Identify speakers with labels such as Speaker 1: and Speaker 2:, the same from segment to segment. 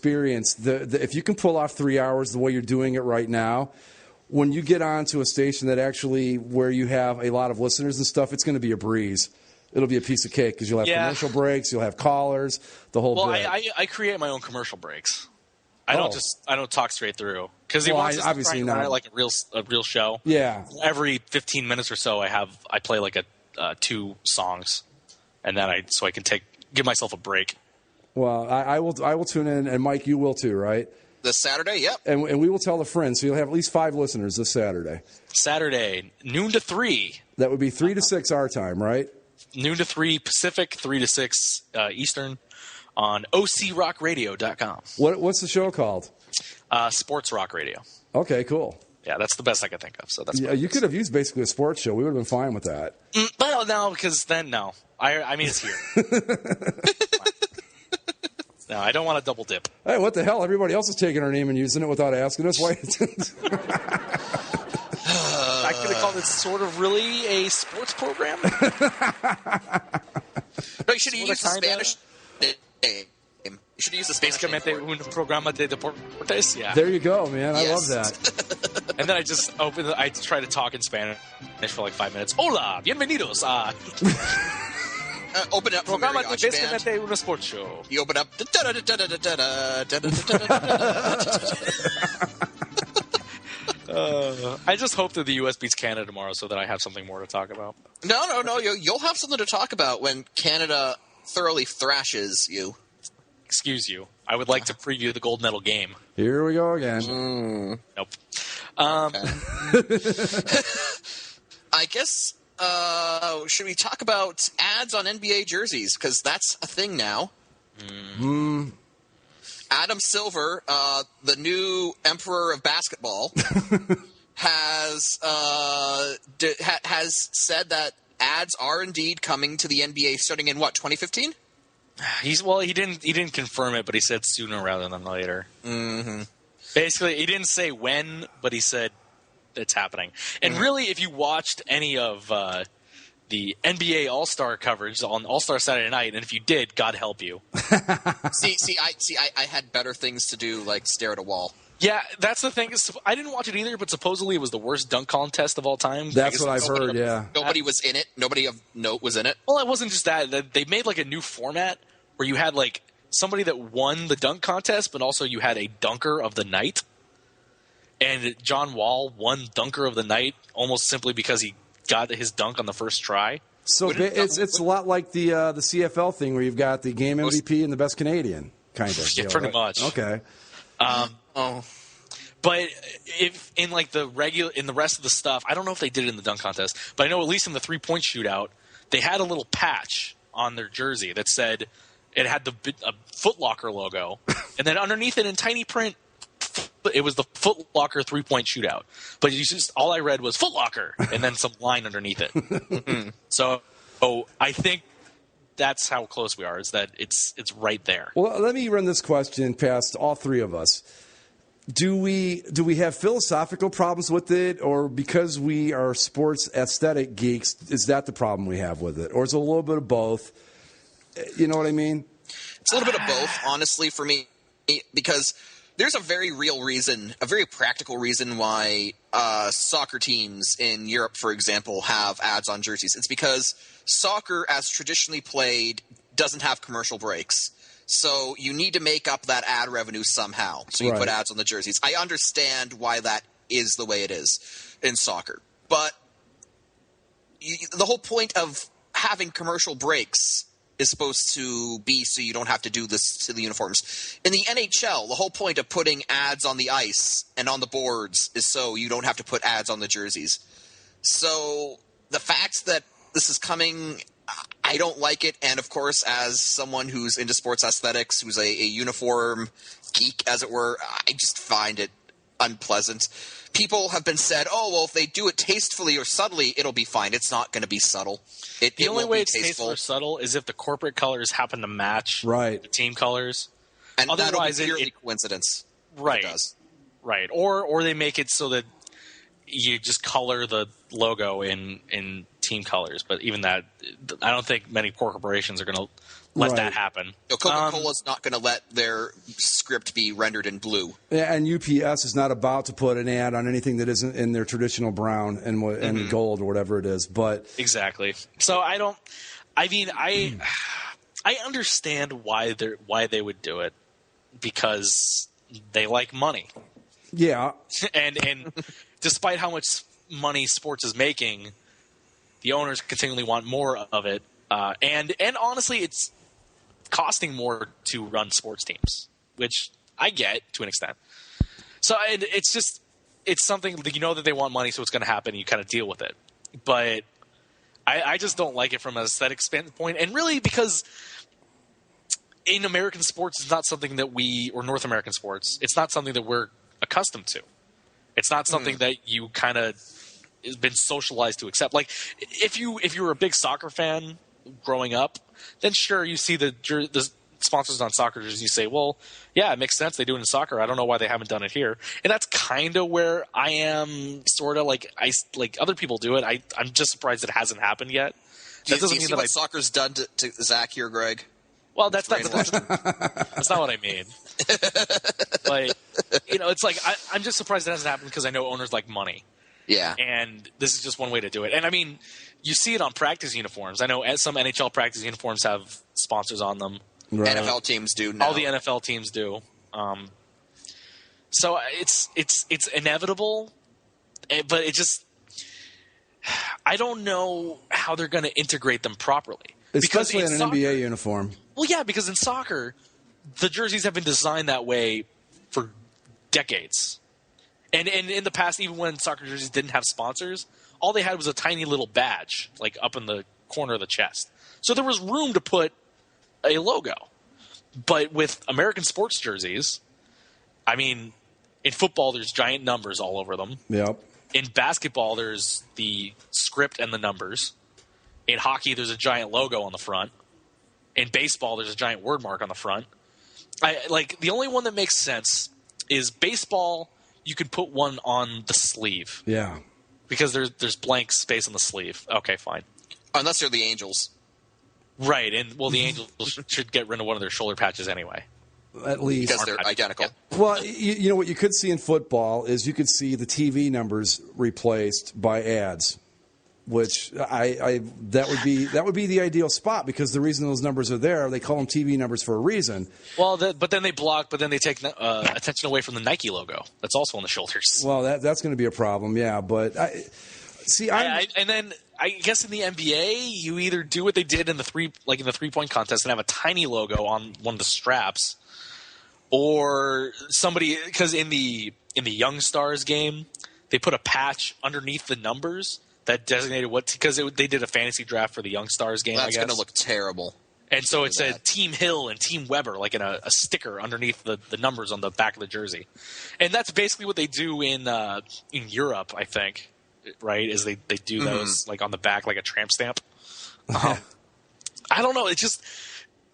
Speaker 1: experience, if you can pull off 3 hours the way you're doing it right now, when you get onto a station that actually where you have a lot of listeners and stuff, it's going to be a breeze. It'll be a piece of cake because you'll have commercial breaks, you'll have callers, the whole bit.
Speaker 2: Well, I create my own commercial breaks. I don't talk straight through because he wants us to
Speaker 1: obviously
Speaker 2: try and run it like a real show.
Speaker 1: Yeah.
Speaker 2: Every 15 minutes or so, I play like 2 songs, and then I can give myself a break. Well,
Speaker 1: I will tune in, and Mike, you will too, right?
Speaker 3: This Saturday, yep.
Speaker 1: And we will tell the friends, so you'll have at least 5 listeners this Saturday.
Speaker 2: Saturday, noon to 3.
Speaker 1: That would be 3 to 6 our time, right?
Speaker 2: Noon to 3 Pacific, 3 to 6 Eastern on ocrockradio.com.
Speaker 1: What's the show called?
Speaker 2: Sports Rock Radio.
Speaker 1: Okay, cool.
Speaker 2: Yeah, that's the best I could think of. So that's
Speaker 1: you could have used basically a sports show. We would have been fine with that.
Speaker 2: But no, because then no. I mean, it's here. No, I don't want to double dip.
Speaker 1: Hey, what the hell? Everybody else is taking our name and using it without asking us. Why?
Speaker 2: I could have called it sort of really a sports program.
Speaker 3: No, you should have used the Spanish name. You should use the Spanish name.
Speaker 2: Basicamente un programa de deportes. Yeah.
Speaker 1: There you go, man. I love that.
Speaker 2: And then I just I try to talk in Spanish for like 5 minutes. Hola, bienvenidos a...
Speaker 3: Open up from
Speaker 2: Programa
Speaker 3: Mariachi band.
Speaker 2: de un sports show.
Speaker 3: You open up.
Speaker 2: I just hope that the U.S. beats Canada tomorrow so that I have something more to talk about.
Speaker 3: No. You'll have something to talk about when Canada thoroughly thrashes you.
Speaker 2: Excuse you. I would like to preview the gold medal game.
Speaker 1: Here we go again.
Speaker 2: Nope.
Speaker 3: I guess... should we talk about ads on NBA jerseys? Because that's a thing now. Adam Silver, the new emperor of basketball, has said that ads are indeed coming to the NBA starting in 2015?
Speaker 2: He didn't confirm it, but he said sooner rather than later.
Speaker 3: Mm-hmm.
Speaker 2: Basically, he didn't say when, but he said it's happening. And really, if you watched any of the NBA All-Star coverage on All-Star Saturday Night, and if you did, God help you.
Speaker 3: I had better things to do, like stare at a wall.
Speaker 2: Yeah, that's the thing. I didn't watch it either, but supposedly it was the worst dunk contest of all time.
Speaker 1: That's what I've heard, yeah.
Speaker 3: Nobody was in it. Nobody of note was in it.
Speaker 2: Well, it wasn't just that. They made like a new format where you had like somebody that won the dunk contest, but also you had a dunker of the night. And John Wall won Dunker of the Night almost simply because he got his dunk on the first try. So
Speaker 1: it's a lot like the CFL thing where you've got the game MVP and the best Canadian kind of.
Speaker 2: Yeah, pretty much.
Speaker 1: Okay.
Speaker 2: But if in like the rest of the stuff, I don't know if they did it in the dunk contest, but I know at least in the 3-point shootout, they had a little patch on their jersey that said it had a Foot Locker logo, and then underneath it in tiny print, it was the Foot Locker 3-point shootout. But all I read was Foot Locker and then some line underneath it. So I think that's how close we are, is that it's right there.
Speaker 1: Well, let me run this question past all three of us. Do we have philosophical problems with it, or because we are sports aesthetic geeks, is that the problem we have with it? Or is it a little bit of both? You know what I mean?
Speaker 3: It's a little bit of both, honestly, for me, because there's a very real reason, a very practical reason why soccer teams in Europe, for example, have ads on jerseys. It's because soccer, as traditionally played, doesn't have commercial breaks. So you need to make up that ad revenue somehow. So you put ads on the jerseys. I understand why that is the way it is in soccer. But the whole point of having commercial breaks is supposed to be so you don't have to do this to the uniforms. In the NHL, the whole point of putting ads on the ice and on the boards is so you don't have to put ads on the jerseys. So the fact that this is coming, I don't like it. And, of course, as someone who's into sports aesthetics, who's a uniform geek, as it were, I just find it unpleasant. People have been said, oh, well, if they do it tastefully or subtly, it'll be fine. It's not going to be subtle.
Speaker 2: The only way it's tasteful or subtle is if the corporate colors happen to match the team colors.
Speaker 3: And otherwise, that'll be purely coincidence.
Speaker 2: Right.
Speaker 3: It does.
Speaker 2: Right. Or they make it so that you just color the logo in team colors. But even that, I don't think many corporations are going to let that happen.
Speaker 3: Coca-Cola's not going to let their script be rendered in blue.
Speaker 1: Yeah, and UPS is not about to put an ad on anything that isn't in their traditional brown and gold or whatever it is. But
Speaker 2: exactly. So I understand why they would do it, because they like money.
Speaker 1: Yeah.
Speaker 2: And despite how much money sports is making, the owners continually want more of it. And honestly, it's costing more to run sports teams, which I get to an extent. So it's something that that they want money, so it's going to happen. And you kind of deal with it. But I just don't like it from an aesthetic standpoint, and really because in American sports, it's not something that or North American sports, it's not something that we're accustomed to. It's not something that you kind of has been socialized to accept. Like if you were a big soccer fan growing up, then sure, you see the sponsors on soccer jerseys, you say, well, yeah, it makes sense. They do it in soccer. I don't know why they haven't done it here. And that's kind of where I am, sort of like other people do it. I'm just surprised it hasn't happened yet.
Speaker 3: Do you see what soccer's done to Zach here, Greg?
Speaker 2: Well, that's not what I mean. But it's like I'm just surprised it hasn't happened because I know owners like money.
Speaker 3: Yeah.
Speaker 2: And this is just one way to do it. And I mean, you see it on practice uniforms. I know some NHL practice uniforms have sponsors on them.
Speaker 3: Right. NFL teams do now.
Speaker 2: All the NFL teams do. So it's inevitable, but it just I don't know how they're going to integrate them properly.
Speaker 1: Especially in an NBA uniform.
Speaker 2: Well, yeah, because in soccer, the jerseys have been designed that way for decades. And in the past, even when soccer jerseys didn't have sponsors, all they had was a tiny little badge, like up in the corner of the chest. So there was room to put a logo. But with American sports jerseys, I mean, in football, there's giant numbers all over them.
Speaker 1: Yep.
Speaker 2: In basketball, there's the script and the numbers. In hockey, there's a giant logo on the front. In baseball, there's a giant word mark on the front. The only one that makes sense is baseball. You could put one on the sleeve.
Speaker 1: Yeah.
Speaker 2: Because there's blank space on the sleeve. Okay, fine.
Speaker 3: Unless they're the Angels.
Speaker 2: Right, and the Angels should get rid of one of their shoulder patches anyway.
Speaker 1: At least.
Speaker 3: Because they're identical.
Speaker 2: Yeah.
Speaker 1: Well, you know what you could see in football is you could see the TV numbers replaced by ads, which that would be the ideal spot, because the reason those numbers are there, they call them TV numbers for a reason.
Speaker 2: Well, but then they take attention away from the Nike logo that's also on the shoulders.
Speaker 1: Well, that's going to be a problem, yeah. But
Speaker 2: and then I guess in the NBA, you either do what they did in the 3-point contest and have a tiny logo on one of the straps, or somebody, because in the Young Stars game, they put a patch underneath the numbers that designated because they did a fantasy draft for the Young Stars game.
Speaker 3: That's
Speaker 2: going
Speaker 3: to look terrible.
Speaker 2: And so it said Team Hill and Team Weber, like in a sticker underneath the numbers on the back of the jersey. And that's basically what they do in Europe, I think. Right? Is they do those like on the back, like a tramp stamp. I don't know. It's just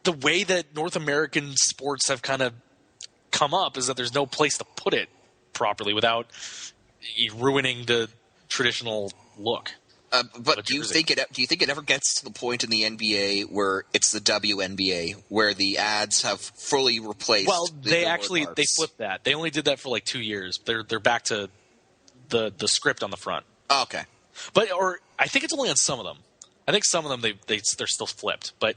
Speaker 2: the way that North American sports have kind of come up is that there's no place to put it properly without ruining the traditional look.
Speaker 3: But do you think it ever gets to the point in the NBA where it's the WNBA, where the ads have fully replaced?
Speaker 2: Well, they flipped that. They only did that for like 2 years. They're back to the script on the front.
Speaker 3: Oh, okay.
Speaker 2: Or I think it's only on some of them. I think some of them they're still flipped. But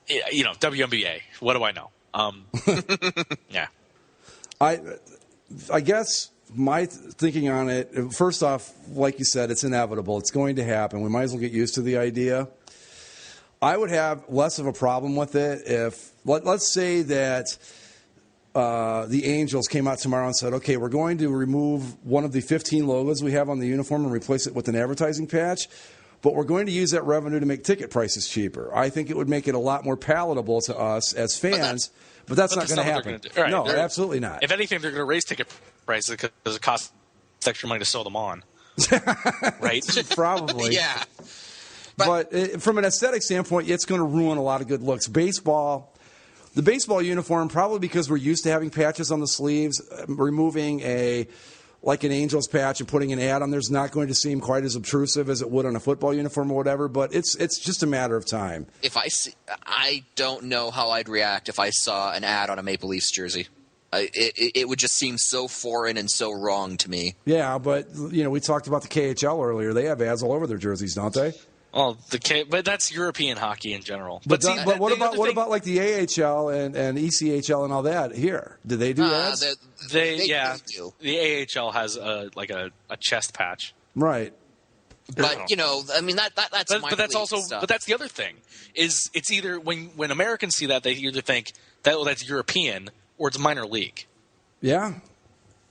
Speaker 2: WNBA. What do I know? Yeah.
Speaker 1: I guess my thinking on it, first off, like you said, it's inevitable. It's going to happen. We might as well get used to the idea. I would have less of a problem with it if, let's say that the Angels came out tomorrow and said, okay, we're going to remove one of the 15 logos we have on the uniform and replace it with an advertising patch, but we're going to use that revenue to make ticket prices cheaper. I think it would make it a lot more palatable to us as fans, but that's not going to happen.
Speaker 2: Right,
Speaker 1: no, absolutely not.
Speaker 2: If anything, they're going to raise ticket prices because it costs extra money to sew them on. Right?
Speaker 1: Probably.
Speaker 3: Yeah.
Speaker 1: But from an aesthetic standpoint, it's going to ruin a lot of good looks. The baseball uniform, probably because we're used to having patches on the sleeves, removing a like an Angels patch and putting an ad on there's not going to seem quite as obtrusive as it would on a football uniform or whatever, but it's just a matter of time.
Speaker 3: I don't know how I'd react if I saw an ad on a Maple Leafs jersey. It would just seem so foreign and so wrong to me.
Speaker 1: Yeah, but we talked about the KHL earlier. They have ads all over their jerseys, don't they?
Speaker 2: Well, but that's European hocky in general.
Speaker 1: But what about like the AHL and ECHL and all that here? Do they do ads?
Speaker 2: They
Speaker 3: do.
Speaker 2: The AHL has a chest patch.
Speaker 1: Right.
Speaker 3: But I mean that's
Speaker 2: but that's also
Speaker 3: stuff.
Speaker 2: But that's the other thing is it's either when Americans see that they either think that that's European or it's minor league.
Speaker 1: Yeah.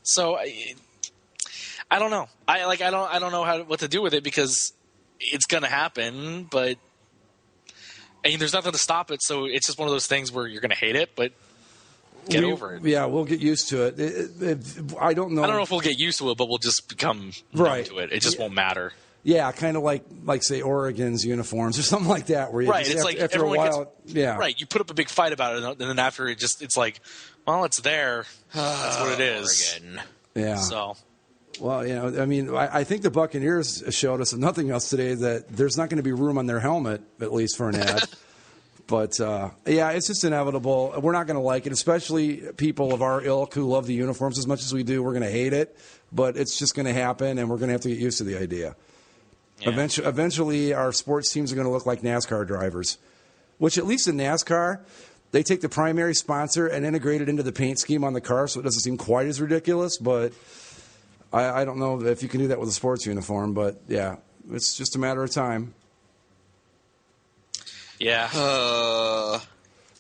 Speaker 2: So I don't know. I don't know what to do with it because it's going to happen, but there's nothing to stop it. So it's just one of those things where you're going to hate it, but get over it.
Speaker 1: Yeah, we'll get used to it. I don't know.
Speaker 2: I don't know if we'll get used to it, but we'll just become numb to it. It just won't matter. Yeah,
Speaker 1: kind of like say Oregon's uniforms or something like that. Where you
Speaker 2: right, it's like
Speaker 1: after a while,
Speaker 2: right. You put up a big fight about it, and then after it's like, well, it's there. That's what it is.
Speaker 3: Oregon.
Speaker 1: Yeah.
Speaker 2: So.
Speaker 1: Well, I think the Buccaneers showed us, if nothing else today, that there's not going to be room on their helmet, at least for an ad. But, it's just inevitable. We're not going to like it, especially people of our ilk who love the uniforms as much as we do. We're going to hate it, but it's just going to happen, and we're going to have to get used to the idea. Yeah. Eventually, our sports teams are going to look like NASCAR drivers, which at least in NASCAR, they take the primary sponsor and integrate it into the paint scheme on the car, so it doesn't seem quite as ridiculous, but I don't know if you can do that with a sports uniform, but yeah, it's just a matter of time.
Speaker 2: Yeah.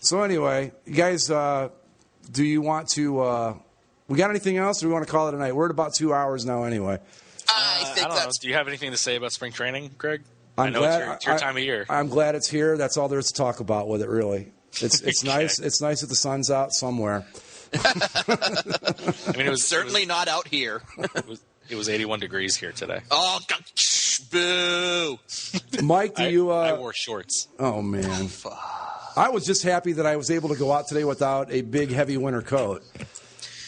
Speaker 1: So anyway, you guys, do you want to? We got anything else? Or do we want to call it a night? We're at about 2 hours now, anyway.
Speaker 3: I don't
Speaker 2: know. Do you have anything to say about spring training, Greg?
Speaker 1: I know
Speaker 2: it's your time of year.
Speaker 1: I'm glad it's here. That's all there is to talk about with it. Really, it's
Speaker 2: Okay.
Speaker 1: nice. It's nice that the sun's out somewhere.
Speaker 3: I mean, it was certainly not out here.
Speaker 2: It was 81 degrees here today.
Speaker 3: Oh, God, boo!
Speaker 1: Mike,
Speaker 2: I wore shorts.
Speaker 1: Oh man, I was just happy that I was able to go out today without a big, heavy winter coat.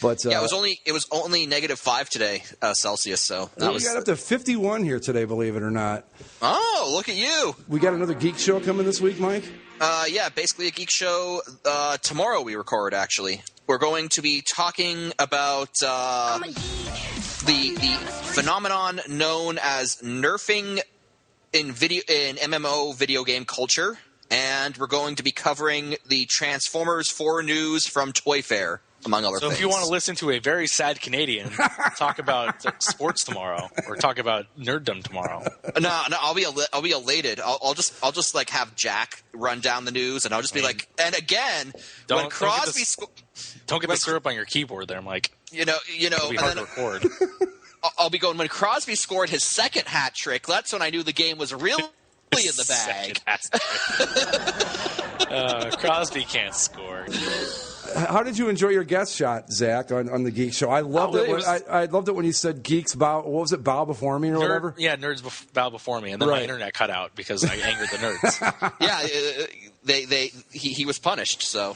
Speaker 1: But
Speaker 3: it was only -5 today, Celsius. So
Speaker 1: we got up to 51 here today, believe it or not.
Speaker 3: Oh, look at you!
Speaker 1: We got another geek show coming this week, Mike.
Speaker 3: Basically a geek show. Tomorrow we record. Actually, we're going to be talking about the phenomenon known as nerfing in MMO video game culture, and we're going to be covering the Transformers 4 news from Toy Fair, among other things.
Speaker 2: So if you want to listen to a very sad Canadian talk about sports tomorrow, or talk about nerddom tomorrow,
Speaker 3: no, I'll be elated. I'll just like have Jack run down the news, and I'll just be like, and again, when Crosby
Speaker 2: don't get the syrup on your keyboard there, Mike.
Speaker 3: It'll
Speaker 2: be hard to record.
Speaker 3: I'll be going when Crosby scored his second hat trick. That's when I knew the game was really in the bag.
Speaker 2: Crosby can't score.
Speaker 1: How did you enjoy your guest shot, Zach, on the Geek Show? I loved it. I loved it when you said geeks bow. What was it? Bow before me or whatever?
Speaker 2: Yeah, nerds bow before me, and then my internet cut out because I angered the nerds.
Speaker 3: Yeah, he was punished. So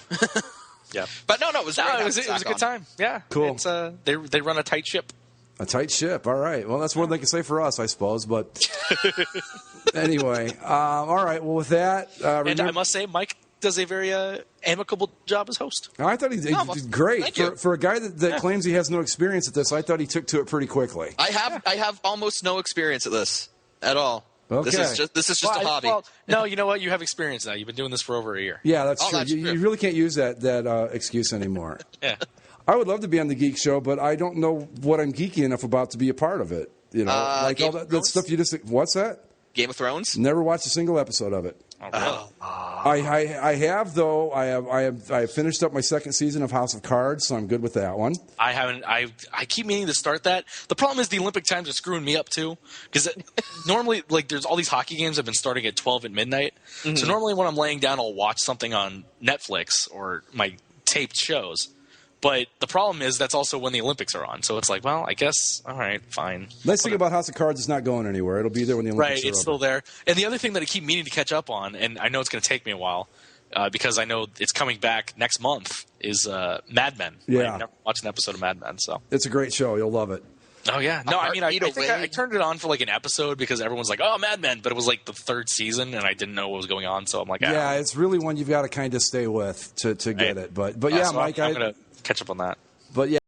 Speaker 2: yeah,
Speaker 3: but no, it was
Speaker 2: it was a good time. Yeah,
Speaker 1: cool.
Speaker 2: It's, they run a tight ship.
Speaker 1: A tight ship. All right. Well, that's more than they can say for us, I suppose. But anyway, all right. Well, with that,
Speaker 2: and I must say, Mike does a very amicable job as host.
Speaker 1: I thought he did great for a guy that claims he has no experience at this. I thought he took to it pretty quickly.
Speaker 3: I have almost no experience at this at all. Okay. This is just a hobby.
Speaker 2: Well, no, you know what? You have experience now. You've been doing this for over a year.
Speaker 1: Yeah, that's true. You really can't use that excuse anymore.
Speaker 2: Yeah.
Speaker 1: I would love to be on the Geek Show, but I don't know what I'm geeky enough about to be a part of it. Like all that stuff you just. What's that?
Speaker 3: Game of Thrones.
Speaker 1: Never watched a single episode of it.
Speaker 2: Oh.
Speaker 1: I have though. I have finished up my second season of House of Cards, so I'm good with that one.
Speaker 2: I haven't. I keep meaning to start that. The problem is the Olympic times are screwing me up too, because normally there's all these hockey games have been starting at 12 at midnight. Mm-hmm. So normally when I'm laying down, I'll watch something on Netflix or my taped shows. But the problem is that's also when the Olympics are on. So it's like, well, I guess, all right, fine.
Speaker 1: Nice thing about House of Cards, it's not going anywhere. It'll be there when the Olympics are over.
Speaker 2: Right, it's still there. And the other thing that I keep meaning to catch up on, and I know it's going to take me a while, because I know it's coming back next month, is Mad Men.
Speaker 1: Yeah.
Speaker 2: I've never watched an episode of Mad Men. So
Speaker 1: it's a great show. You'll love it.
Speaker 2: Oh yeah, no, I mean, I
Speaker 3: heartbeat
Speaker 2: think
Speaker 3: away.
Speaker 2: I turned it on for like an episode because everyone's like, "Oh, Mad Men," but it was like the third season, and I didn't know what was going on, so I'm like,
Speaker 1: Yeah, it's really one you've got to kind of stay with to get it. But yeah,
Speaker 2: so
Speaker 1: Mike,
Speaker 2: I'm gonna catch up on that.
Speaker 1: But yeah.